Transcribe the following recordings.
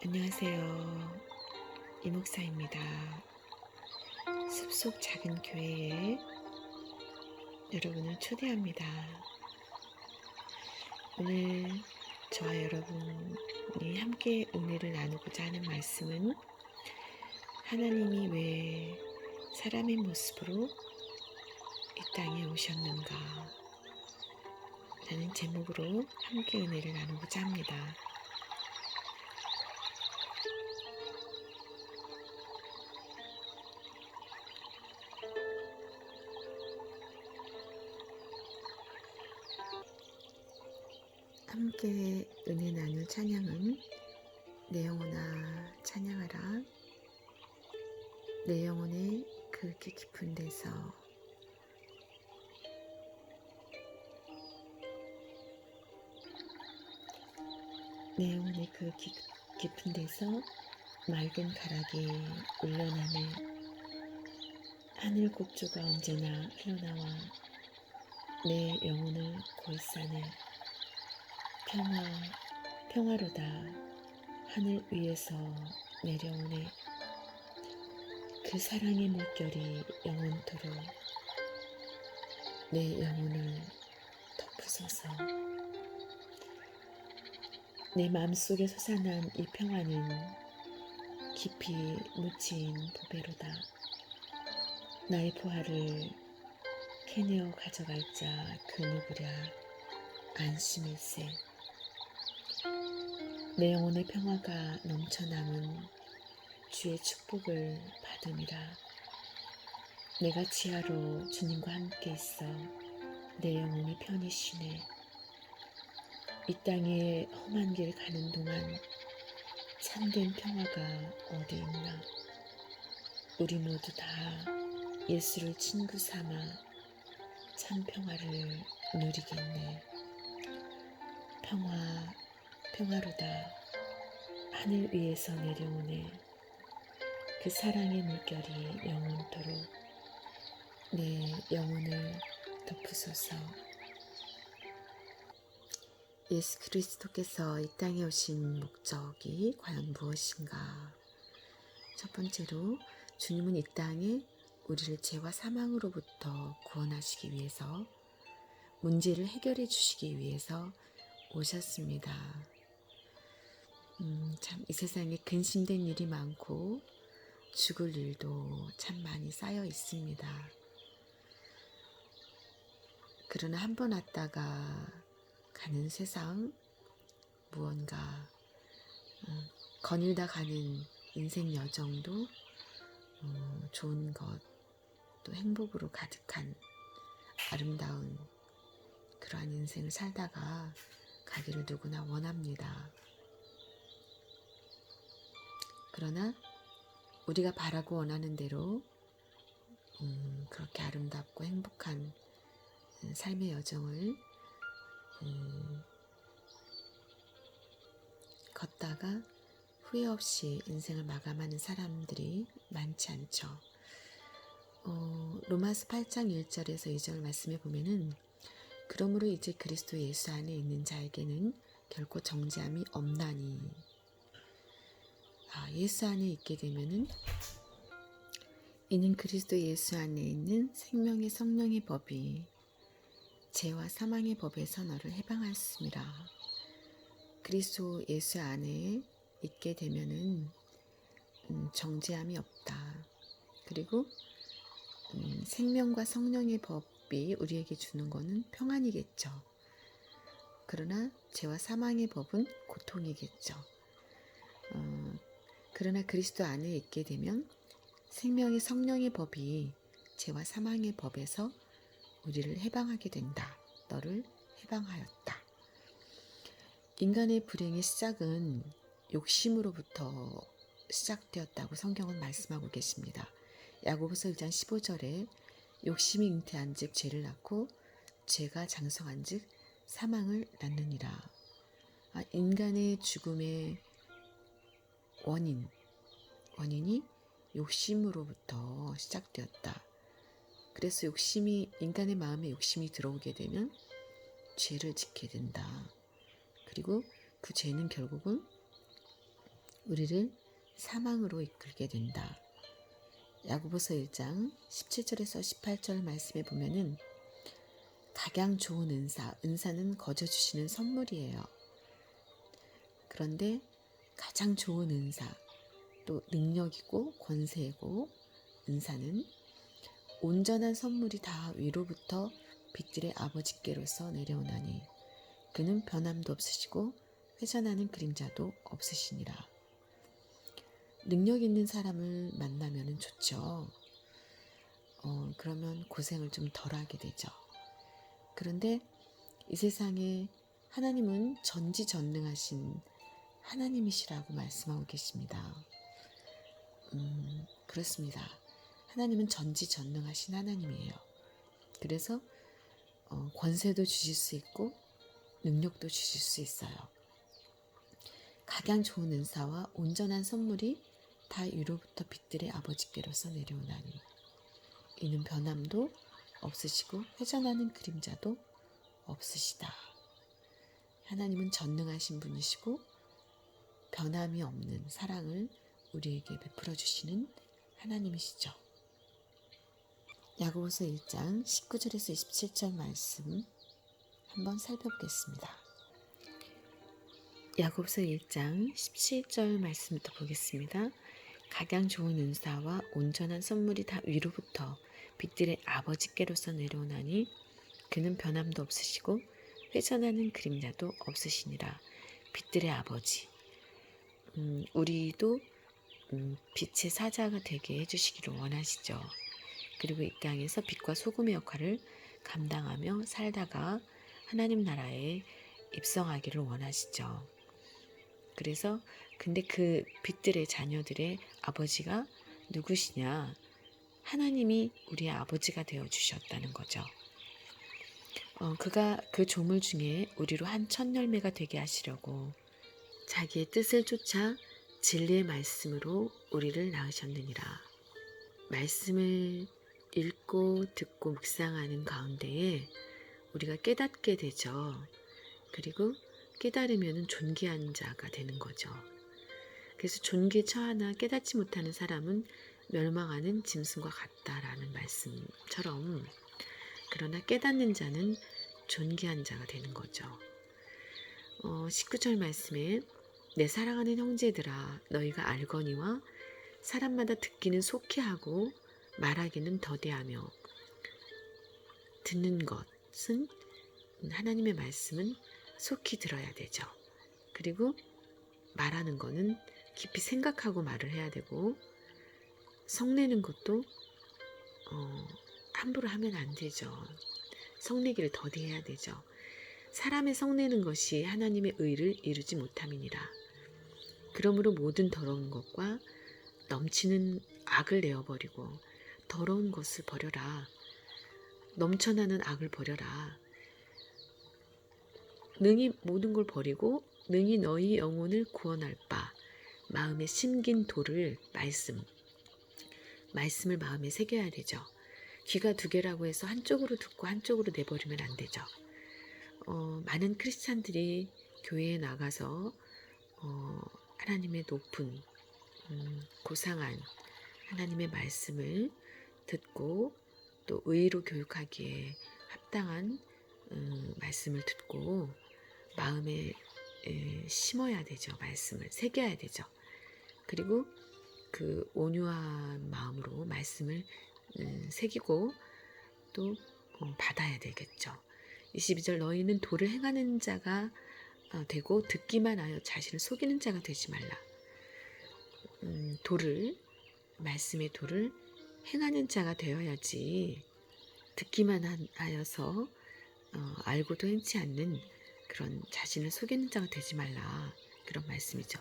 안녕하세요. 이목사입니다. 숲속 작은 교회에 여러분을 초대합니다. 오늘 저와 여러분이 함께 은혜를 나누고자 하는 말씀은 하나님이 왜 사람의 모습으로 이 땅에 오셨는가 라는 제목으로 함께 은혜를 나누고자 합니다. 함께 은혜 나눌 찬양은 내 영혼아 찬양하라. 내 영혼의 그윽히 깊은 데서 내 영혼의 그윽히 깊은 데서 맑은 가락이 울려나네. 하늘 곡조가 언제나 흘러나와 내 영혼을 고이싸네. 평화로다. 하늘 위에서 내려오네. 그 사랑의 물결이 영원토록 내 영혼을 덮으소서. 내 마음속에 솟아난 이 평화는 깊이 묻힌 보배로다. 나의 부하를 캐내어 가져갈 자 그 누구랴 안심일세. 내 영혼의 평화가 넘쳐남은 주의 축복을 받음이라. 내가 지하로 주님과 함께 있어 내 영혼이 편히 쉬네. 이 땅에 험한 길 가는 동안 참된 평화가 어디 있나. 우리 모두 다 예수를 친구 삼아 참 평화를 누리겠네. 평화로다. 하늘 위에서 내려오네. 그 사랑의 물결이 영원토록 내 영혼을 덮으소서. 예수 그리스도께서 이 땅에 오신 목적이 과연 무엇인가? 첫 번째로 주님은 이 땅에 우리를 죄와 사망으로부터 구원하시기 위해서, 문제를 해결해 주시기 위해서 오셨습니다. 참 이 세상에 근심된 일이 많고 죽을 일도 참 많이 쌓여 있습니다. 그러나 한 번 왔다가 가는 세상, 무언가 거닐다 가는 인생 여정도 좋은 것, 또 행복으로 가득한 아름다운 그러한 인생을 살다가 가기를 누구나 원합니다. 그러나 우리가 바라고 원하는 대로 그렇게 아름답고 행복한 삶의 여정을 걷다가 후회 없이 인생을 마감하는 사람들이 많지 않죠. 로마서 8장 1절에서 2절 말씀에 보면은 그러므로 이제 그리스도 예수 안에 있는 자에게는 결코 정죄함이 없나니. 예수 안에 있게 되면은 이는 그리스도 예수 안에 있는 생명의 성령의 법이 죄와 사망의 법에서 너를 해방하였습니다. 그리스도 예수 안에 있게 되면은 정죄함이 없다. 그리고 생명과 성령의 법이 우리에게 주는 것은 평안이겠죠. 그러나 죄와 사망의 법은 고통이겠죠. 그러나 그리스도 안에 있게 되면 생명의 성령의 법이 죄와 사망의 법에서 우리를 해방하게 된다. 너를 해방하였다. 인간의 불행의 시작은 욕심으로부터 시작되었다고 성경은 말씀하고 계십니다. 야고보서 1장 15절에 욕심이 잉태한 즉 죄를 낳고 죄가 장성한 즉 사망을 낳느니라. 인간의 죽음의 원인이 욕심으로부터 시작되었다. 그래서 인간의 마음에 욕심이 들어오게 되면 죄를 짓게 된다. 그리고 그 죄는 결국은 우리를 사망으로 이끌게 된다. 야고보서 1장 17절에서 18절 말씀에 보면은 각양 좋은 은사는 거저 주시는 선물이에요. 그런데 가장 좋은 은사, 또 능력이고 권세이고 은사는 온전한 선물이 다 위로부터 빛들의 아버지께로서 내려오나니 그는 변함도 없으시고 회전하는 그림자도 없으시니라. 능력 있는 사람을 만나면 좋죠. 그러면 고생을 좀 덜하게 되죠. 그런데 이 세상에 하나님은 전지전능하신 하나님이시라고 말씀하고 계십니다. 그렇습니다. 하나님은 전지전능하신 하나님이에요. 그래서 권세도 주실 수 있고 능력도 주실 수 있어요. 각양 좋은 은사와 온전한 선물이 다 위로부터 빛들의 아버지께로서 내려오나니 이는 변함도 없으시고 회전하는 그림자도 없으시다. 하나님은 전능하신 분이시고 변함이 없는 사랑을 우리에게 베풀어 주시는 하나님이시죠. 야고보서 1장 19절에서 27절 말씀 한번 살펴보겠습니다. 야고보서 1장 17절 말씀부터 보겠습니다. 각양 좋은 은사와 온전한 선물이 다 위로부터 빛들의 아버지께로서 내려오나니 그는 변함도 없으시고 회전하는 그림자도 없으시니라. 빛들의 아버지, 우리도 빛의 사자가 되게 해주시기를 원하시죠. 그리고 이 땅에서 빛과 소금의 역할을 감당하며 살다가 하나님 나라에 입성하기를 원하시죠. 그래서 근데 그 빛들의 자녀들의 아버지가 누구시냐? 하나님이 우리의 아버지가 되어 주셨다는 거죠. 그가 그 조물 중에 우리로 한 첫 열매가 되게 하시려고 자기의 뜻을 쫓아 진리의 말씀으로 우리를 낳으셨느니라. 말씀을 읽고 듣고 묵상하는 가운데에 우리가 깨닫게 되죠. 그리고 깨달으면 존귀한 자가 되는 거죠. 그래서 존귀에 처하나 깨닫지 못하는 사람은 멸망하는 짐승과 같다라는 말씀처럼 그러나 깨닫는 자는 존귀한 자가 되는 거죠. 19절 말씀에 내 사랑하는 형제들아 너희가 알거니와 사람마다 듣기는 속히 하고 말하기는 더디하며 듣는 것은 하나님의 말씀은 속히 들어야 되죠. 그리고 말하는 거는 깊이 생각하고 말을 해야 되고 성내는 것도 함부로 하면 안 되죠. 성내기를 더디해야 되죠. 사람의 성내는 것이 하나님의 의를 이루지 못함이니라. 그러므로 모든 더러운 것과 넘치는 악을 내어버리고 더러운 것을 버려라. 넘쳐나는 악을 버려라. 능히 모든 걸 버리고 능히 너희 영혼을 구원할 바 마음에 심긴 돌을 말씀을 마음에 새겨야 되죠. 귀가 두 개라고 해서 한쪽으로 듣고 한쪽으로 내버리면 안 되죠. 많은 크리스찬들이 교회에 나가서 하나님의 높은 고상한 하나님의 말씀을 듣고 또 의로 교육하기에 합당한 말씀을 듣고 마음에 심어야 되죠. 말씀을 새겨야 되죠. 그리고 그 온유한 마음으로 말씀을 새기고 또 받아야 되겠죠. 22절 너희는 도를 행하는 자가 되고 듣기만 하여 자신을 속이는 자가 되지 말라. 말씀의 도를 행하는 자가 되어야지 듣기만 하여서 알고도 행치 않는 그런 자신을 속이는 자가 되지 말라. 그런 말씀이죠.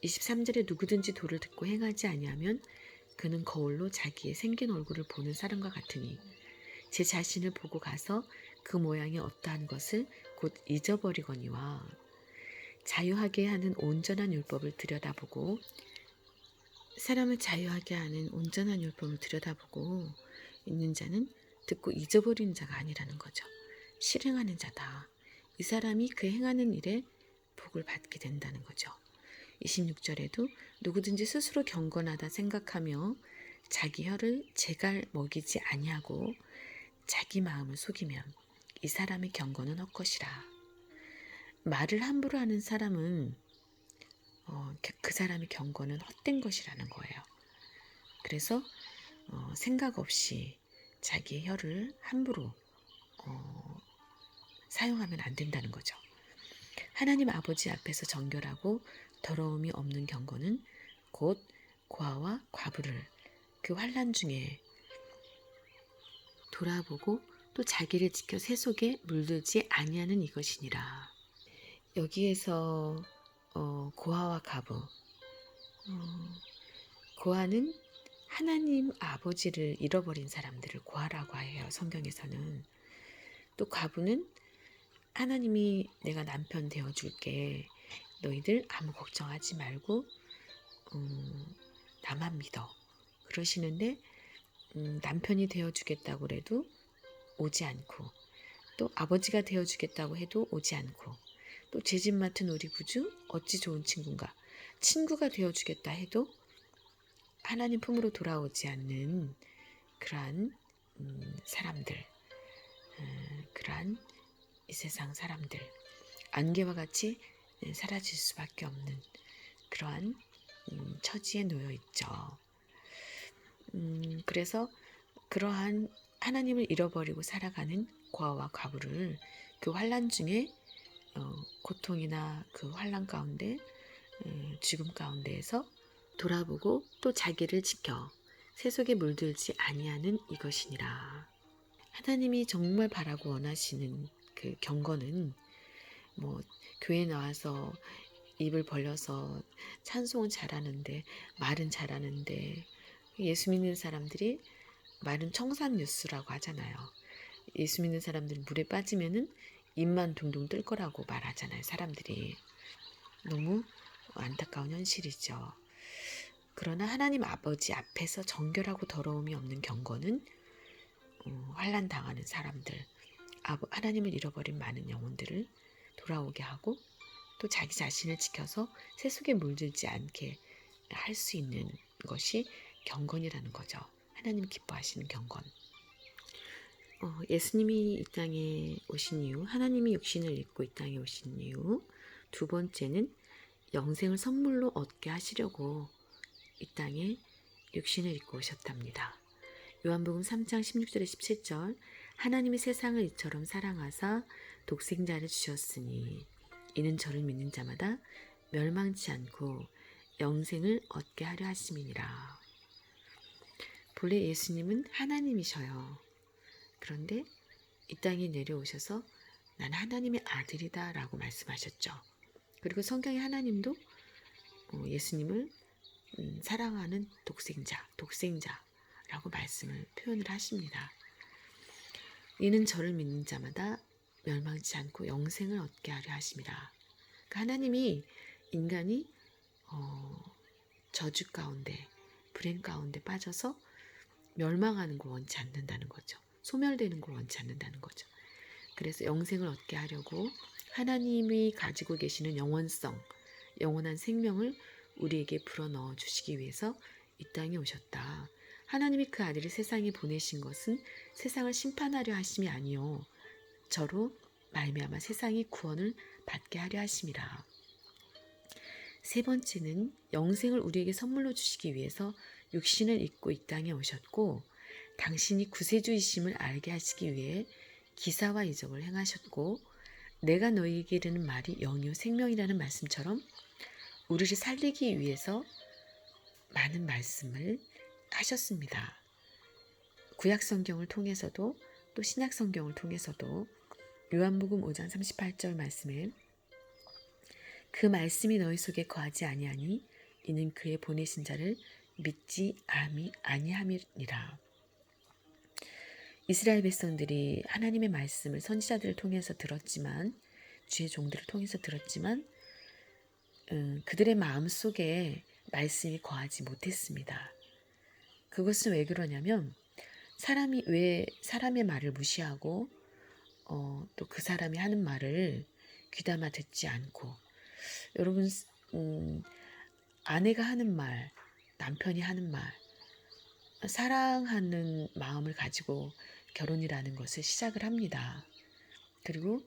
23절에 누구든지 도를 듣고 행하지 아니하면 그는 거울로 자기의 생긴 얼굴을 보는 사람과 같으니 제 자신을 보고 가서 그 모양이 어떠한 것을 곧 잊어버리거니와 자유하게 하는 온전한 율법을 들여다보고 사람을 자유하게 하는 온전한 율법을 들여다보고 있는 자는 듣고 잊어버리는 자가 아니라는 거죠. 실행하는 자다. 이 사람이 그 행하는 일에 복을 받게 된다는 거죠. 26절에도 누구든지 스스로 경건하다 생각하며 자기 혀를 제갈 먹이지 아니하고 자기 마음을 속이면 이 사람의 경건은 헛것이라. 말을 함부로 하는 사람은 그 사람의 경건은 헛된 것이라는 거예요. 그래서 생각 없이 자기의 혀를 함부로 사용하면 안 된다는 거죠. 하나님 아버지 앞에서 정결하고 더러움이 없는 경건은 곧 고아와 과부를 그 환난 중에 돌아보고 또 자기를 지켜 새 속에 물들지 아니하는 이것이니라. 여기에서 고아와 과부, 고아는 하나님 아버지를 잃어버린 사람들을 고아라고 해요. 성경에서는. 또 과부는 하나님이 내가 남편 되어줄게. 너희들 아무 걱정하지 말고 나만 믿어. 그러시는데 남편이 되어주겠다고 해도 오지 않고, 또 아버지가 되어주겠다고 해도 오지 않고, 또 제 집 맡은 우리 부주 어찌 좋은 친구인가, 친구가 되어주겠다 해도 하나님 품으로 돌아오지 않는 그러한 사람들, 그러한 이 세상 사람들, 안개와 같이 사라질 수밖에 없는 그러한 처지에 놓여 있죠. 그래서 그러한 하나님을 잃어버리고 살아가는 고아와 과부를 그 환난 중에 고통이나 그 환난 가운데 죽음 가운데에서 돌아보고 또 자기를 지켜 새 속에 물들지 아니하는 이것이니라. 하나님이 정말 바라고 원하시는 그 경건은 교회 나와서 입을 벌려서 찬송은 잘하는데 말은 잘하는데, 예수 믿는 사람들이 말은 청산유수라고 하잖아요. 예수 믿는 사람들은 물에 빠지면은 입만 둥둥 뜰 거라고 말하잖아요. 사람들이. 너무 안타까운 현실이죠. 그러나 하나님 아버지 앞에서 정결하고 더러움이 없는 경건은 환난 당하는 사람들, 하나님을 잃어버린 많은 영혼들을 돌아오게 하고 또 자기 자신을 지켜서 새 속에 물들지 않게 할 수 있는 것이 경건이라는 거죠. 하나님 기뻐하시는 경건. 예수님이 이 땅에 오신 이유, 하나님이 육신을 입고 이 땅에 오신 이유, 두 번째는 영생을 선물로 얻게 하시려고 이 땅에 육신을 입고 오셨답니다. 요한복음 3장 16절에 17절, 하나님이 세상을 이처럼 사랑하사 독생자를 주셨으니 이는 저를 믿는 자마다 멸망치 않고 영생을 얻게 하려 하심이니라. 본래 예수님은 하나님이셔요. 그런데 이 땅에 내려오셔서 난 하나님의 아들이다 라고 말씀하셨죠. 그리고 성경의 하나님도 예수님을 사랑하는 독생자라고 말씀을 표현을 하십니다. 이는 저를 믿는 자마다 멸망치 않고 영생을 얻게 하려 하심이라. 그러니까 하나님이 인간이 저주 가운데, 불행 가운데 빠져서 멸망하는 걸 원치 않는다는 거죠. 소멸되는 걸 원치 않는다는 거죠. 그래서 영생을 얻게 하려고 하나님이 가지고 계시는 영원한 생명을 우리에게 불어넣어 주시기 위해서 이 땅에 오셨다. 하나님이 그 아들을 세상에 보내신 것은 세상을 심판하려 하심이 아니요 저로 말미암아 세상이 구원을 받게 하려 하심이라. 세 번째는 영생을 우리에게 선물로 주시기 위해서 육신을 입고 이 땅에 오셨고, 당신이 구세주이심을 알게 하시기 위해 기사와 이적을 행하셨고, 내가 너희에게 이르는 말이 영이요 생명이라는 말씀처럼 우리를 살리기 위해서 많은 말씀을 하셨습니다. 구약 성경을 통해서도 또 신약 성경을 통해서도 요한복음 5장 38절 말씀에 그 말씀이 너희 속에 거하지 아니하니 이는 그의 보내신 자를 믿지 아니함이니라. 이스라엘 백성들이 하나님의 말씀을 선지자들을 통해서 들었지만, 주의 종들을 통해서 들었지만 그들의 마음속에 말씀이 거하지 못했습니다. 그것은 왜 그러냐면 사람이 왜 사람의 말을 무시하고 또 그 사람이 하는 말을 귀담아 듣지 않고, 여러분 아내가 하는 말, 남편이 하는 말, 사랑하는 마음을 가지고 결혼이라는 것을 시작을 합니다. 그리고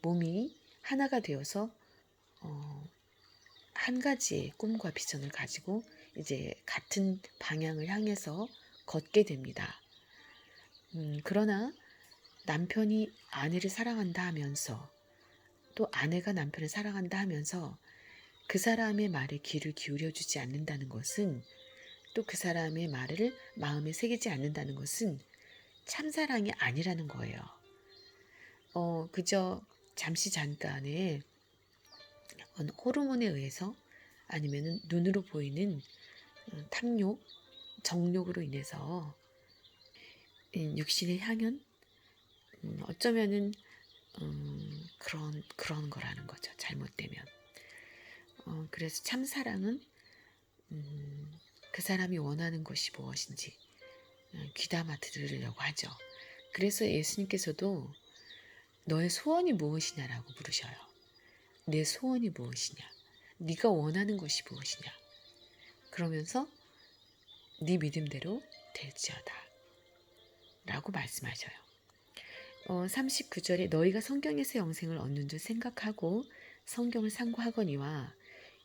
몸이 하나가 되어서 한 가지의 꿈과 비전을 가지고 이제 같은 방향을 향해서 걷게 됩니다. 그러나 남편이 아내를 사랑한다 하면서 또 아내가 남편을 사랑한다 하면서 그 사람의 말에 귀를 기울여 주지 않는다는 것은 또 그 사람의 말을 마음에 새기지 않는다는 것은 참사랑이 아니라는 거예요. 그저 잠시 잠깐의 호르몬에 의해서 아니면 눈으로 보이는 탐욕, 정욕으로 인해서 육신의 향연, 어쩌면은 그런 거라는 거죠. 잘못되면. 그래서 참사랑은 그 사람이 원하는 것이 무엇인지 귀담아 들으려고 하죠. 그래서 예수님께서도 너의 소원이 무엇이냐라고 물으셔요. 내 소원이 무엇이냐? 네가 원하는 것이 무엇이냐? 그러면서 네 믿음대로 될지어다 라고 말씀하셔요. 39절에 너희가 성경에서 영생을 얻는 줄 생각하고 성경을 상고하거니와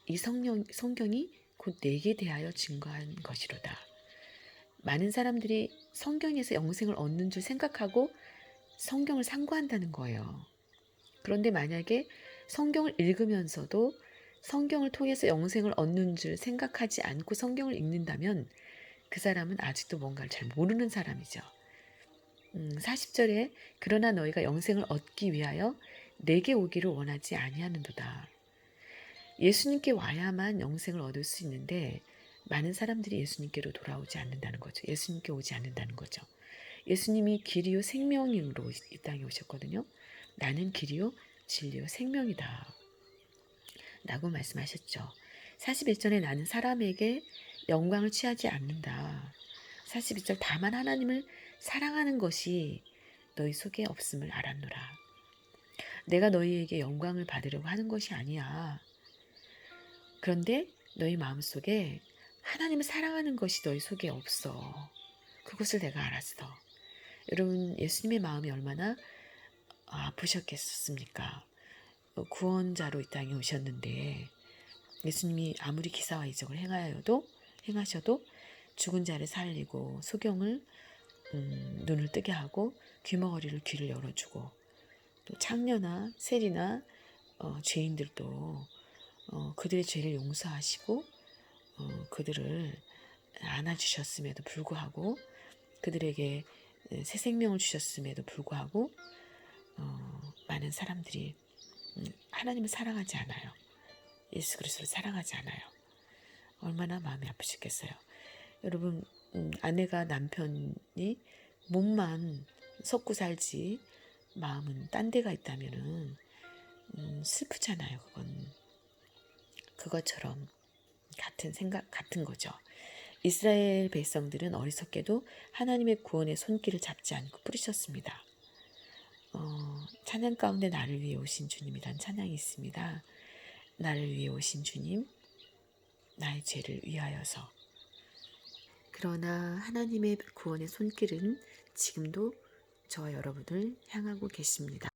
이 성경이 곧 내게 대하여 증거한 것이로다. 많은 사람들이 성경에서 영생을 얻는 줄 생각하고 성경을 상고한다는 거예요. 그런데 만약에 성경을 읽으면서도 성경을 통해서 영생을 얻는 줄 생각하지 않고 성경을 읽는다면 그 사람은 아직도 뭔가를 잘 모르는 사람이죠. 40절에 그러나 너희가 영생을 얻기 위하여 내게 오기를 원하지 아니하는도다. 예수님께 와야만 영생을 얻을 수 있는데 많은 사람들이 예수님께로 돌아오지 않는다는 거죠. 예수님께 오지 않는다는 거죠. 예수님이 길이요 생명으로 이 땅에 오셨거든요. 나는 길이요 진리요 생명이다 라고 말씀하셨죠. 41절에 나는 사람에게 영광을 취하지 않는다. 42절 다만 하나님을 사랑하는 것이 너희 속에 없음을 알았노라. 내가 너희에게 영광을 받으려고 하는 것이 아니야. 그런데 너희 마음속에 하나님을 사랑하는 것이 너희 속에 없어. 그것을 내가 알았어. 여러분 예수님의 마음이 얼마나 아프셨겠습니까? 구원자로 이 땅에 오셨는데 예수님이 아무리 기사와 이적을 행하셔도 죽은 자를 살리고 소경을 눈을 뜨게 하고 귀머거리를 귀를 열어주고 또 창녀나 세리나 죄인들도 그들의 죄를 용서하시고 그들을 안아주셨음에도 불구하고 그들에게 새 생명을 주셨음에도 불구하고 많은 사람들이 하나님을 사랑하지 않아요. 예수 그리스도를 사랑하지 않아요. 얼마나 마음이 아프시겠어요. 여러분 아내가 남편이 몸만 섞고 살지 마음은 딴 데가 있다면은 슬프잖아요. 그것처럼 같은 거죠. 이스라엘 백성들은 어리석게도 하나님의 구원의 손길을 잡지 않고 뿌리쳤습니다. 찬양 가운데 나를 위해 오신 주님이란 찬양이 있습니다. 나를 위해 오신 주님, 나의 죄를 위하여서. 그러나 하나님의 구원의 손길은 지금도 저와 여러분을 향하고 계십니다.